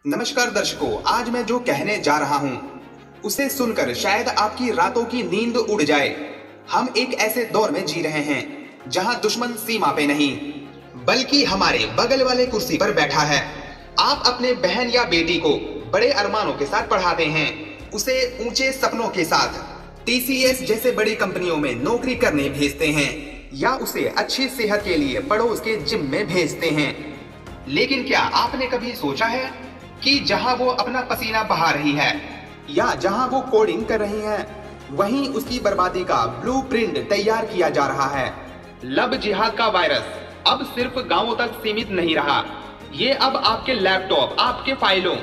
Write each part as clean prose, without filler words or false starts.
नमस्कार दर्शकों, आज मैं जो कहने जा रहा हूं उसे सुनकर शायद आपकी रातों की नींद उड़ जाए। हम एक ऐसे दौर में जी रहे हैं जहां दुश्मन सीमा पे नहीं बल्कि हमारे बगल वाले कुर्सी पर बैठा है। आप अपने बहन या बेटी को बड़े अरमानों के साथ पढ़ाते हैं, उसे ऊंचे सपनों के साथ टीसीएस जैसे बड़ी कंपनियों में नौकरी करने भेजते हैं या उसे अच्छी सेहत के लिए पड़ोस के जिम में भेजते हैं। लेकिन क्या आपने कभी सोचा है कि जहां वो अपना पसीना बहा रही है या जहां वो कोडिंग कर रही है, वहीं उसकी बर्बादी का ब्लूप्रिंट तैयार किया जा रहा है। लव जिहाद का वायरस अब सिर्फ गांवों तक सीमित नहीं रहा, ये अब आपके लैपटॉप, आपके फाइलों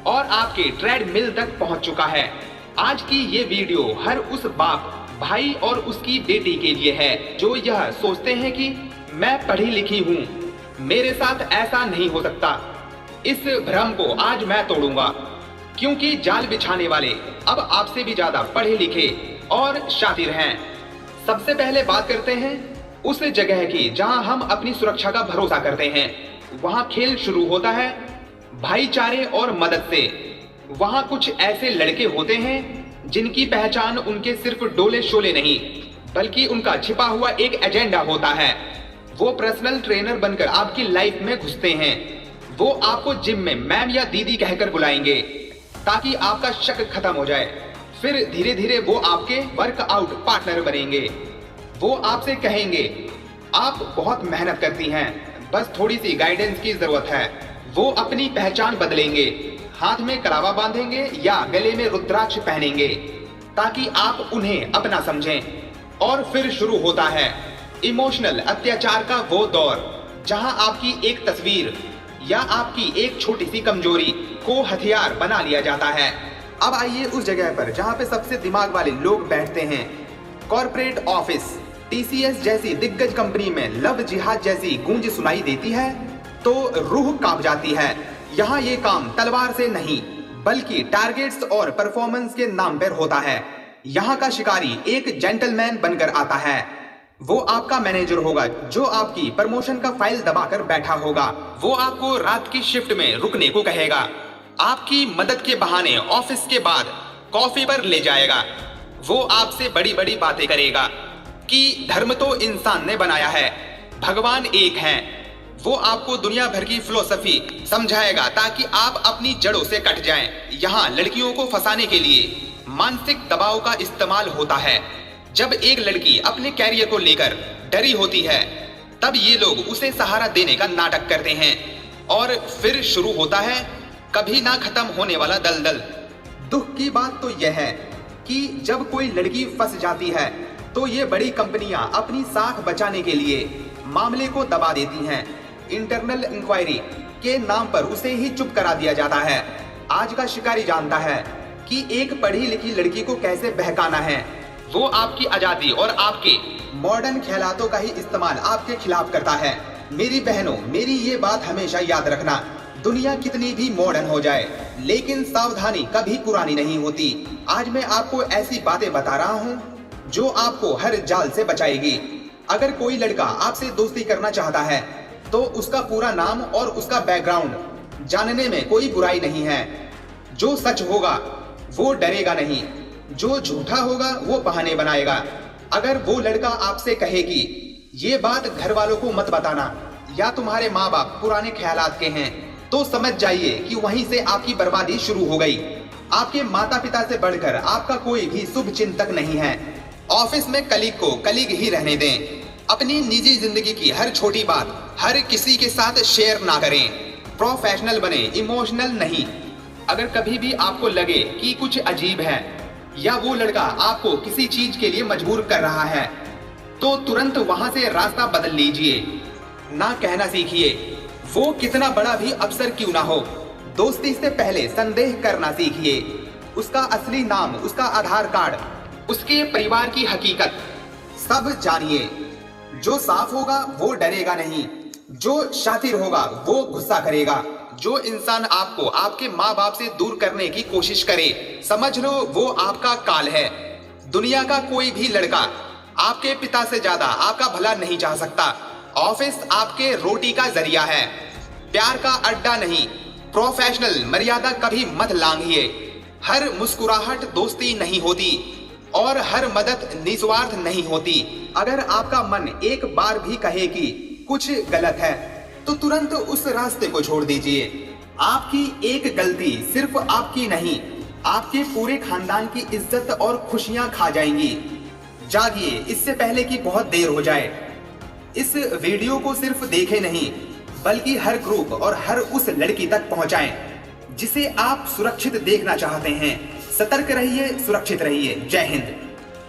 और आपके ट्रेडमिल तक पहुंच चुका है। आज की ये वीडियो हर उस बाप, भाई और उसकी बेटी के लिए है जो यह सोचते हैं कि मैं पढ़ी लिखी हूँ, मेरे साथ ऐसा नहीं हो सकता। इस भ्रम को आज मैं तोड़ूंगा, क्योंकि जाल बिछाने वाले अब आपसे भी ज्यादा पढ़े लिखे और शातिर हैं। सबसे पहले बात करते हैं उस जगह की जहां हम अपनी सुरक्षा का भरोसा करते हैं। वहां खेल शुरू होता है भाईचारे और मदद से। वहां कुछ ऐसे लड़के होते हैं जिनकी पहचान उनके सिर्फ डोले शोले नहीं बल्कि उनका छिपा हुआ एक एजेंडा होता है। वो पर्सनल ट्रेनर बनकर आपकी लाइफ में घुसते हैं। वो आपको जिम में मैम या दीदी कहकर बुलाएंगे ताकि आपका शक खत्म हो जाए। फिर धीरे धीरे वो आपके वर्कआउट पार्टनर बनेंगे। वो आपसे कहेंगे आप बहुत मेहनत करती हैं, बस थोड़ी सी गाइडेंस की जरूरत है। वो अपनी पहचान बदलेंगे, हाथ में कलावा बांधेंगे या गले में रुद्राक्ष पहनेंगे ताकि आप उन्हें अपना समझें। और फिर शुरू होता है इमोशनल अत्याचार का वो दौर जहां आपकी एक तस्वीर या आपकी एक छोटी सी कमजोरी को हथियार बना लिया जाता है। अब आइए उस जगह पर जहां पे सबसे दिमाग वाले लोग बैठते हैं। कॉर्पोरेट ऑफिस, टीसीएस जैसी दिग्गज कंपनी में लव जिहाद जैसी गूंज सुनाई देती है तो रूह कांप जाती है। यहाँ ये काम तलवार से नहीं बल्कि टारगेट्स और परफॉर्मेंस के नाम पर होता है। यहाँ का शिकारी एक जेंटलमैन बनकर आता है। वो आपका मैनेजर होगा जो आपकी प्रमोशन का फाइल दबाकर बैठा होगा। वो आपको रात की शिफ्ट में रुकने को कहेगा, आपकी मदद के बहाने ऑफिस के बाद कॉफी पर ले जाएगा। वो आपसे बड़ी बड़ी बातें करेगा कि धर्म तो इंसान ने बनाया है, भगवान एक है। वो आपको दुनिया भर की फिलोसफी समझाएगा ताकि आप अपनी जड़ों से कट जाएं। यहाँ लड़कियों को फंसाने के लिए मानसिक दबाव का इस्तेमाल होता है। जब एक लड़की अपने कैरियर को लेकर डरी होती है तब ये लोग उसे सहारा देने का नाटक करते हैं और फिर शुरू होता है कभी ना खत्म होने वाला दलदल। दुख की बात तो यह है कि जब कोई लड़की फंस जाती है तो ये बड़ी कंपनियां अपनी साख बचाने के लिए मामले को दबा देती हैं। इंटरनल इंक्वायरी के नाम पर उसे ही चुप करा दिया जाता है। आज का शिकारी जानता है कि एक पढ़ी लिखी लड़की को कैसे बहकाना है। वो आपकी आजादी और आपके मॉडर्न ख्यालातों का ही इस्तेमाल आपके खिलाफ करता है। मेरी बहनों, मेरी ये बात हमेशा याद रखना, दुनिया कितनी भी मॉडर्न हो जाए लेकिन सावधानी कभी पुरानी नहीं होती। आज मैं आपको ऐसी बातें बता रहा हूँ जो आपको हर जाल से बचाएगी। अगर कोई लड़का आपसे दोस्ती करना चाहता है तो उसका पूरा नाम और उसका बैकग्राउंड जानने में कोई बुराई नहीं है। जो सच होगा वो डरेगा नहीं, जो झूठा होगा वो बहाने बनाएगा। अगर वो लड़का आपसे कहे कि ये बात घर वालों को मत बताना या तुम्हारे माँ बाप पुराने ख्यालात के हैं, तो समझ जाइए कि वहीं से आपकी बर्बादी शुरू हो गई। आपके माता पिता से बढ़कर आपका कोई भी शुभ चिंतक नहीं है। ऑफिस में कलीग को कलीग ही रहने दें। अपनी निजी जिंदगी की हर छोटी बात हर किसी के साथ शेयर ना करें। प्रोफेशनल बने, इमोशनल नहीं। अगर कभी भी आपको लगे कि कुछ अजीब है या वो लड़का आपको किसी चीज के लिए मजबूर कर रहा है तो तुरंत वहां से रास्ता बदल लीजिए। ना कहना सीखिए, वो कितना बड़ा भी अफसर क्यों ना हो। दोस्ती से पहले संदेह करना सीखिए। उसका असली नाम, उसका आधार कार्ड, उसके परिवार की हकीकत सब जानिए। जो साफ होगा वो डरेगा नहीं, जो शातिर होगा वो गुस्सा करेगा। जो इंसान आपको आपके माँ बाप से दूर करने की कोशिश करे, समझ लो वो आपका काल है। दुनिया का कोई भी लड़का आपके पिता से ज्यादा आपका भला नहीं चाह सकता। ऑफिस आपके रोटी का जरिया है, प्यार का अड्डा नहीं। प्रोफेशनल मर्यादा कभी मत लांघिए। हर मुस्कुराहट दोस्ती नहीं होती और हर मदद निस्वार्थ नहीं होती। अगर आपका मन एक बार भी कहे कि कुछ गलत है तो तुरंत उस रास्ते को छोड़ दीजिए। आपकी एक गलती सिर्फ आपकी नहीं, आपके पूरे खानदान की इज्जत और खुशियां खा जाएंगी। जागिए इससे पहले कि बहुत देर हो जाए। इस वीडियो को सिर्फ देखें नहीं, बल्कि हर ग्रुप और हर उस लड़की तक पहुंचाएं जिसे आप सुरक्षित देखना चाहते हैं। सतर्क रहिए, सुरक्षित रहिए। जय हिंद।